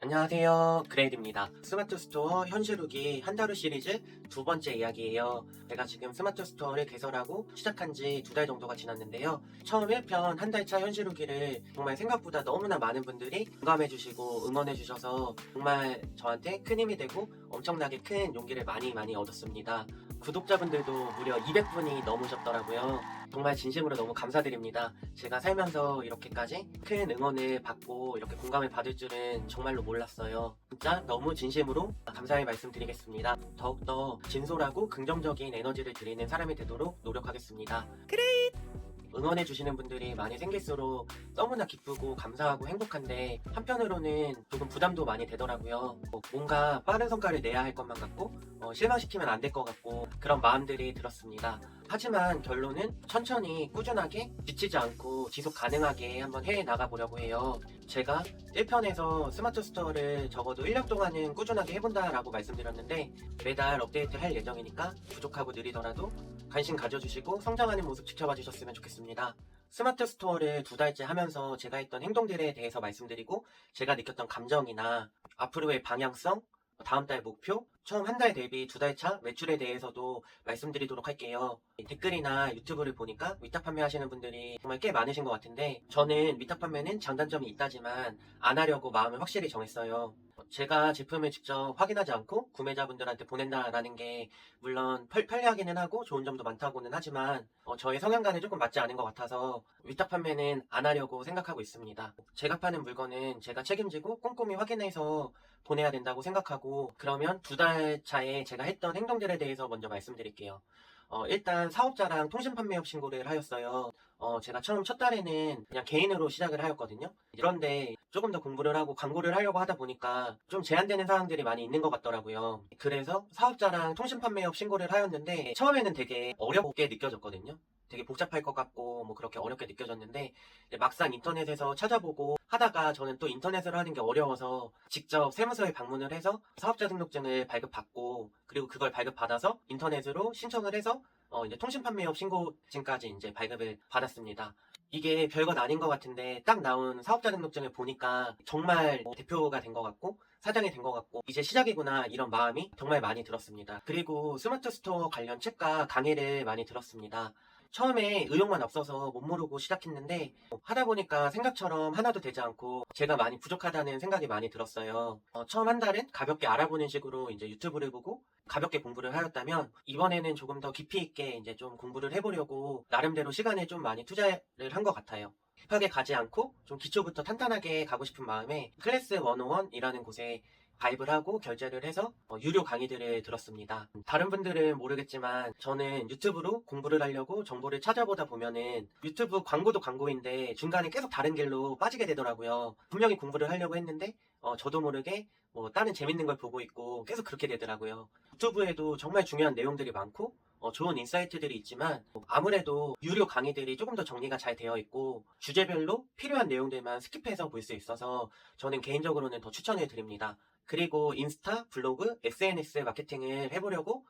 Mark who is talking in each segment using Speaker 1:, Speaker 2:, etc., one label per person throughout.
Speaker 1: 안녕하세요, 그레이드입니다. 스마트 스토어 현실후기 한달후 시리즈 두 번째 이야기예요. 제가 지금 스마트 스토어를 개설하고 시작한 지 2달 정도가 지났는데요. 처음 1편 한 달 차 현실후기를 정말 생각보다 너무나 많은 분들이 공감해주시고 응원해주셔서 정말 저한테 큰 힘이 되고 엄청나게 큰 용기를 많이 얻었습니다. 구독자분들도 무려 200분이 넘으셨더라고요. 정말 진심으로 너무 감사드립니다. 제가 살면서 이렇게까지 큰 응원을 받고 이렇게 공감을 받을 줄은 정말로 몰랐어요. 진짜 너무 진심으로 감사의 말씀드리겠습니다. 더욱더 진솔하고 긍정적인 에너지를 드리는 사람이 되도록 노력하겠습니다. 응원해주시는 분들이 많이 생길수록 너무나 기쁘고 감사하고 행복한데 한편으로는 조금 부담도 많이 되더라고요. 뭔가 빠른 성과를 내야 할 것만 같고 실망시키면 안 될 것 같고 그런 마음들이 들었습니다. 하지만 결론은 천천히 꾸준하게 지치지 않고 지속 가능하게 한번 해 나가보려고 해요. 제가 1편에서 스마트 스토어를 적어도 1년 동안은 꾸준하게 해본다라고 말씀드렸는데 매달 업데이트 할 예정이니까 부족하고 느리더라도 관심 가져주시고 성장하는 모습 지켜봐 주셨으면 좋겠습니다. 스마트 스토어를 2달째 하면서 제가 했던 행동들에 대해서 말씀드리고 제가 느꼈던 감정이나 앞으로의 방향성, 다음 달 목표, 처음 한 달 대비 2달 차 매출에 대해서도 말씀드리도록 할게요. 댓글이나 유튜브를 보니까 위탁 판매하시는 분들이 정말 꽤 많으신 것 같은데 저는 위탁 판매는 장단점이 있다지만 안 하려고 마음을 확실히 정했어요. 제가 제품을 직접 확인하지 않고 구매자분들한테 보낸다라는 게 물론 편리하기는 하고 좋은 점도 많다고는 하지만 저의 성향과는 조금 맞지 않은 것 같아서 위탁 판매는 안 하려고 생각하고 있습니다. 제가 파는 물건은 제가 책임지고 꼼꼼히 확인해서 보내야 된다고 생각하고 그러면 2달 차에 제가 했던 행동들에 대해서 먼저 말씀드릴게요. 일단 사업자랑 통신 판매업 신고를 하였어요. 제가 처음 첫 달에는 그냥 개인으로 시작을 하였거든요. 그런데 조금 더 공부를 하고 광고를 하려고 하다 보니까 좀 제한되는 사항들이 많이 있는 것 같더라고요. 그래서 사업자랑 통신 판매업 신고를 하였는데 처음에는 되게 어렵게 느껴졌거든요. 되게 복잡할 것 같고 뭐 그렇게 어렵게 느껴졌는데 막상 인터넷에서 찾아보고 하다가 저는 또 인터넷으로 하는 게 어려워서 직접 세무서에 방문을 해서 사업자 등록증을 발급받고 그리고 그걸 발급받아서 인터넷으로 신청을 해서 이제 통신판매업 신고증까지 이제 발급을 받았습니다. 이게 별것 아닌 것 같은데 딱 나온 사업자 등록증을 보니까 정말 대표가 된 것 같고 사장이 된 것 같고 이제 시작이구나 이런 마음이 정말 많이 들었습니다. 그리고 스마트 스토어 관련 책과 강의를 많이 들었습니다. 처음에 의욕만 앞서서 못 모르고 시작했는데 하다 보니까 생각처럼 하나도 되지 않고 제가 많이 부족하다는 생각이 많이 들었어요. 처음 한 달은 가볍게 알아보는 식으로 이제 유튜브를 보고 가볍게 공부를 하였다면 이번에는 조금 더 깊이 있게 이제 좀 공부를 해보려고 나름대로 시간을 좀 많이 투자를 한 것 같아요. 급하게 가지 않고 좀 기초부터 탄탄하게 가고 싶은 마음에 클래스 101이라는 곳에 가입을 하고 결제를 해서 유료 강의들을 들었습니다. 다른 분들은 모르겠지만 저는 유튜브로 공부를 하려고 정보를 찾아보다 보면은 유튜브 광고도 광고인데 중간에 계속 다른 길로 빠지게 되더라고요. 분명히 공부를 하려고 했는데 저도 모르게 뭐 다른 재밌는 걸 보고 있고 계속 그렇게 되더라고요. 유튜브에도 정말 중요한 내용들이 많고 좋은 인사이트들이 있지만 아무래도 유료 강의들이 조금 더 정리가 잘 되어 있고 주제별로 필요한 내용들만 스킵해서 볼 수 있어서 저는 개인적으로는 더 추천해 드립니다. 그리고 인스타, 블로그, SNS 마케팅을 해보려고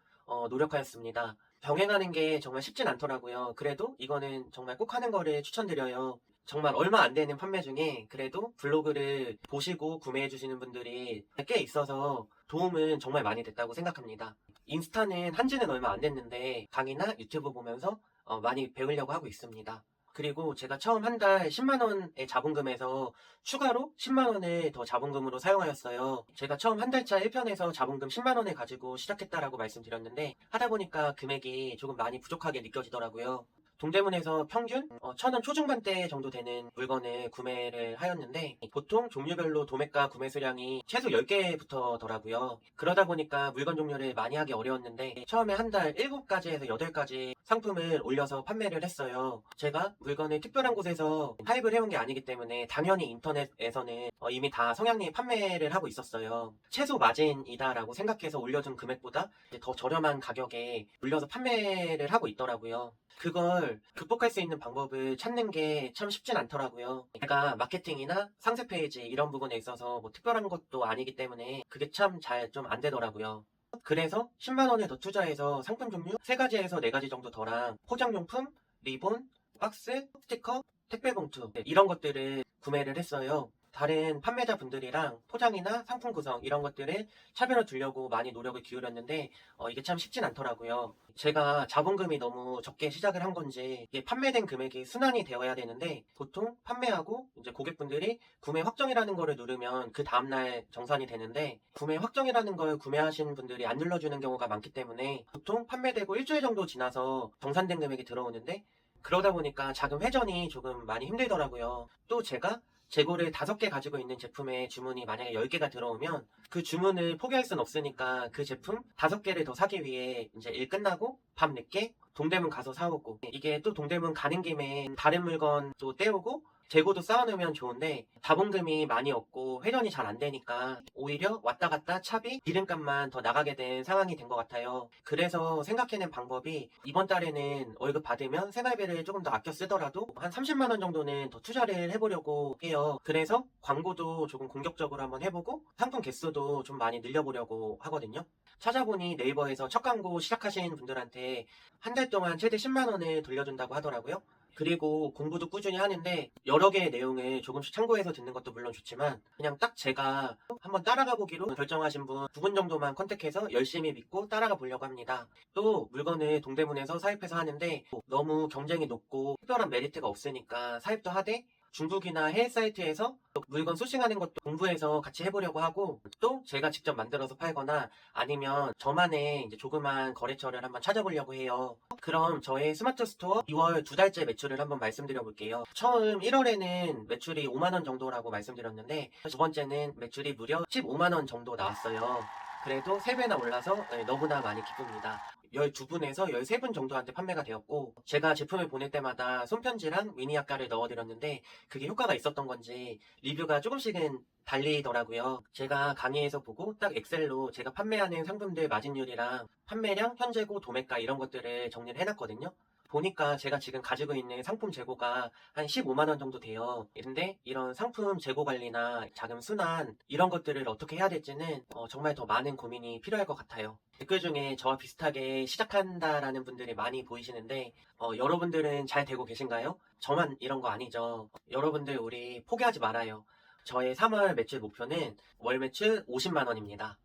Speaker 1: 노력하였습니다. 병행하는 게 정말 쉽진 않더라고요. 그래도 이거는 정말 꼭 하는 거를 추천드려요. 정말 얼마 안 되는 판매 중에 그래도 블로그를 보시고 구매해 주시는 분들이 꽤 있어서 도움은 정말 많이 됐다고 생각합니다. 인스타는 한지는 얼마 안 됐는데 강의나 유튜브 보면서 많이 배우려고 하고 있습니다. 그리고 제가 처음 한 달 10만 원의 자본금에서 추가로 10만 원을 더 자본금으로 사용하였어요. 제가 처음 한 달 차 1편에서 자본금 10만 원을 가지고 시작했다라고 말씀드렸는데 하다 보니까 금액이 조금 많이 부족하게 느껴지더라고요. 동대문에서 평균 1,000원 초중반대 정도 되는 물건을 구매를 하였는데 보통 종류별로 도매가 구매 수량이 최소 10개부터더라고요. 그러다 보니까 물건 종류를 많이 하기 어려웠는데 처음에 한 달 7가지에서 8가지 상품을 올려서 판매를 했어요. 제가 물건을 특별한 곳에서 파입을 해온 게 아니기 때문에 당연히 인터넷에서는 이미 다 성향리 판매를 하고 있었어요. 최소 마진이다라고 생각해서 올려준 금액보다 더 저렴한 가격에 올려서 판매를 하고 있더라고요. 그걸 극복할 수 있는 방법을 찾는 게 참 쉽진 않더라고요. 제가 마케팅이나 상세 페이지 이런 부분에 있어서 뭐 특별한 것도 아니기 때문에 그게 참 잘 좀 안 되더라고요. 그래서 10만 원을 더 투자해서 상품 종류 3가지에서 4가지 정도 더랑 포장용품, 리본, 박스, 스티커, 택배 봉투 이런 것들을 구매를 했어요. 다른 판매자분들이랑 포장이나 상품 구성 이런 것들을 차별화 두려고 많이 노력을 기울였는데 이게 참 쉽진 않더라고요. 제가 자본금이 너무 적게 시작을 한 건지 이게 판매된 금액이 순환이 되어야 되는데 보통 판매하고 이제 고객분들이 구매 확정이라는 거를 누르면 그 다음날 정산이 되는데 구매 확정이라는 걸 구매하신 분들이 안 눌러주는 경우가 많기 때문에 보통 판매되고 일주일 정도 지나서 정산된 금액이 들어오는데 그러다 보니까 자금 회전이 조금 많이 힘들더라고요. 또 제가 재고를 5개 가지고 있는 제품에 주문이 만약에 10개가 들어오면 그 주문을 포기할 순 없으니까 그 제품 5개를 더 사기 위해 이제 일 끝나고 밤 늦게 동대문 가서 사오고 이게 또 동대문 가는 김에 다른 물건 또 떼오고 재고도 쌓아놓으면 좋은데 자본금이 많이 없고 회전이 잘 안 되니까 오히려 왔다 갔다 차비 기름값만 더 나가게 된 상황이 된 것 같아요. 그래서 생각해낸 방법이 이번 달에는 월급 받으면 생활비를 조금 더 아껴 쓰더라도 한 30만 원 정도는 더 투자를 해보려고 해요. 그래서 광고도 조금 공격적으로 한번 해보고 상품 개수도 좀 많이 늘려보려고 하거든요. 찾아보니 네이버에서 첫 광고 시작하신 분들한테 한 달 동안 최대 10만 원을 돌려준다고 하더라고요. 그리고 공부도 꾸준히 하는데 여러 개의 내용을 조금씩 참고해서 듣는 것도 물론 좋지만 그냥 딱 제가 한번 따라가 보기로 결정하신 분 2분 정도만 컨택해서 열심히 믿고 따라가 보려고 합니다. 또 물건을 동대문에서 사입해서 하는데 너무 경쟁이 높고 특별한 메리트가 없으니까 사입도 하되 중국이나 해외 사이트에서 물건 소싱하는 것도 공부해서 같이 해보려고 하고 또 제가 직접 만들어서 팔거나 아니면 저만의 이제 조그만 거래처를 한번 찾아보려고 해요. 그럼 저의 스마트 스토어 2월 2달째 매출을 한번 말씀드려 볼게요. 처음 1월에는 매출이 5만 원 정도라고 말씀드렸는데 두 번째는 매출이 무려 15만 원 정도 나왔어요. 그래도 3배나 올라서 너무나 많이 기쁩니다. 12분에서 13분 정도한테 판매가 되었고 제가 제품을 보낼 때마다 손편지랑 미니 약가를 넣어드렸는데 그게 효과가 있었던 건지 리뷰가 조금씩은 달리더라고요. 제가 강의에서 보고 딱 엑셀로 제가 판매하는 상품들 마진율이랑 판매량, 현재고, 도매가 이런 것들을 정리를 해놨거든요. 보니까 제가 지금 가지고 있는 상품 재고가 한 15만 원 정도 돼요. 근데 이런 상품 재고 관리나 자금 순환 이런 것들을 어떻게 해야 될지는 정말 더 많은 고민이 필요할 것 같아요. 댓글 중에 저와 비슷하게 시작한다라는 분들이 많이 보이시는데 여러분들은 잘 되고 계신가요? 저만 이런 거 아니죠. 여러분들 우리 포기하지 말아요. 저의 3월 매출 목표는 월 매출 50만 원입니다.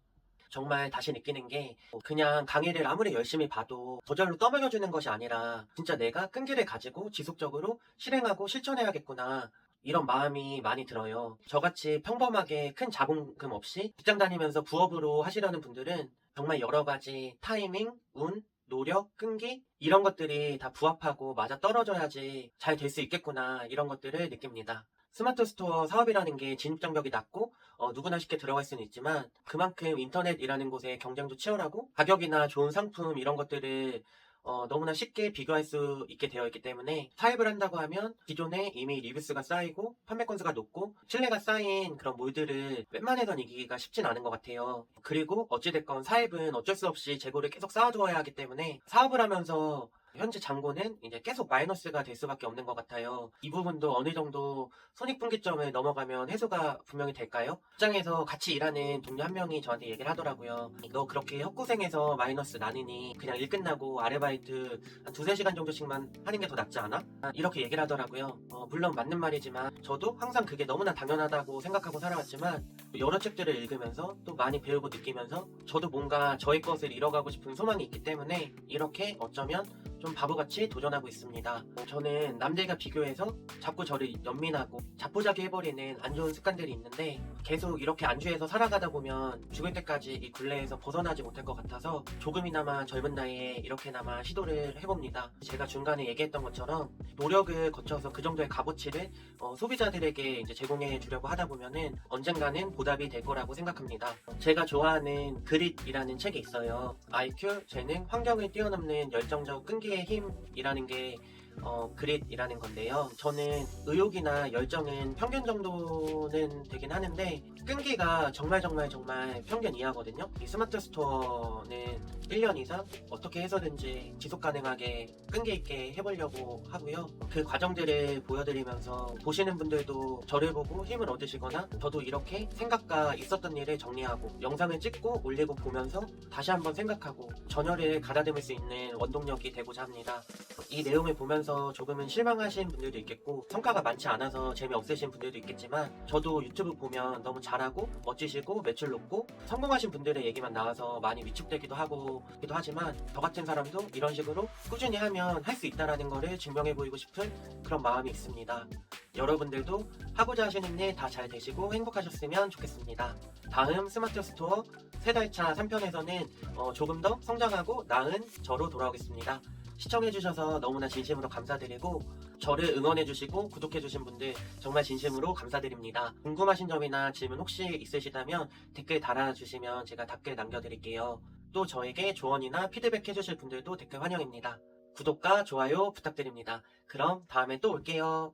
Speaker 1: 정말 다시 느끼는 게 그냥 강의를 아무리 열심히 봐도 저절로 떠먹여주는 것이 아니라 진짜 내가 끈기를 가지고 지속적으로 실행하고 실천해야겠구나 이런 마음이 많이 들어요. 저같이 평범하게 큰 자본금 없이 직장 다니면서 부업으로 하시려는 분들은 정말 여러 가지 타이밍, 운, 노력, 끈기 이런 것들이 다 부합하고 맞아 떨어져야지 잘 될 수 있겠구나 이런 것들을 느낍니다. 스마트 스토어 사업이라는 게 진입장벽이 낮고 누구나 쉽게 들어갈 수는 있지만 그만큼 인터넷이라는 곳의 경쟁도 치열하고 가격이나 좋은 상품 이런 것들을 너무나 쉽게 비교할 수 있게 되어 있기 때문에 사입을 한다고 하면 기존에 이미 리뷰수가 쌓이고 판매 건수가 높고 신뢰가 쌓인 그런 몰들을 웬만해선 이기기가 쉽진 않은 것 같아요. 그리고 어찌됐건 사입은 어쩔 수 없이 재고를 계속 쌓아두어야 하기 때문에 사업을 하면서 현재 잔고는 이제 계속 마이너스가 될 수밖에 없는 것 같아요. 이 부분도 어느 정도 손익분기점을 넘어가면 해소가 분명히 될까요? 직장에서 같이 일하는 동료 한 명이 저한테 얘기를 하더라고요. 너 그렇게 헛고생해서 마이너스 나느니 그냥 일 끝나고 아르바이트 한 2-3시간 정도씩만 하는 게 더 낫지 않아? 이렇게 얘기를 하더라고요. 물론 맞는 말이지만 저도 항상 그게 너무나 당연하다고 생각하고 살아왔지만 여러 책들을 읽으면서 또 많이 배우고 느끼면서 저도 뭔가 저의 것을 이뤄가고 싶은 소망이 있기 때문에 이렇게 어쩌면 좀 바보같이 도전하고 있습니다. 저는 남들과 비교해서 자꾸 저를 연민하고 자포자기 해버리는 안 좋은 습관들이 있는데 계속 이렇게 안주해서 살아가다 보면 죽을 때까지 이 굴레에서 벗어나지 못할 것 같아서 조금이나마 젊은 나이에 이렇게나마 시도를 해봅니다. 제가 중간에 얘기했던 것처럼 노력을 거쳐서 그 정도의 값어치를 소비자들에게 이제 제공해 주려고 하다 보면은 언젠가는 보답이 될 거라고 생각합니다. 제가 좋아하는 그릿이라는 책이 있어요. IQ, 재능, 환경을 뛰어넘는 열정적 끈기의 힘이라는 게 그릿이라는 건데요. 저는 의욕이나 열정은 평균 정도는 되긴 하는데 끈기가 정말 평균 이하거든요. 이 스마트 스토어는 1년 이상 어떻게 해서든지 지속 가능하게 끈기 있게 해보려고 하고요. 그 과정들을 보여드리면서 보시는 분들도 저를 보고 힘을 얻으시거나 저도 이렇게 생각과 있었던 일을 정리하고 영상을 찍고 올리고 보면서 다시 한번 생각하고 전열을 가다듬을 수 있는 원동력이 되고자 합니다. 이 내용을 보면서 보시면서 조금은 실망하신 분들도 있겠고 성과가 많지 않아서 재미없으신 분들도 있겠지만 저도 유튜브 보면 너무 잘하고 멋지시고 매출 높고 성공하신 분들의 얘기만 나와서 많이 위축되기도 하지만 저 같은 사람도 이런 식으로 꾸준히 하면 할 수 있다는 거를 증명해 보이고 싶은 그런 마음이 있습니다. 여러분들도 하고자 하시는 일 다 잘 되시고 행복하셨으면 좋겠습니다. 다음 스마트 스토어 3달차 3편에서는 조금 더 성장하고 나은 저로 돌아오겠습니다. 시청해주셔서 너무나 진심으로 감사드리고 저를 응원해주시고 구독해주신 분들 정말 진심으로 감사드립니다. 궁금하신 점이나 질문 혹시 있으시다면 댓글 달아주시면 제가 답글 남겨드릴게요. 또 저에게 조언이나 피드백 해주실 분들도 댓글 환영입니다. 구독과 좋아요 부탁드립니다. 그럼 다음에 또 올게요.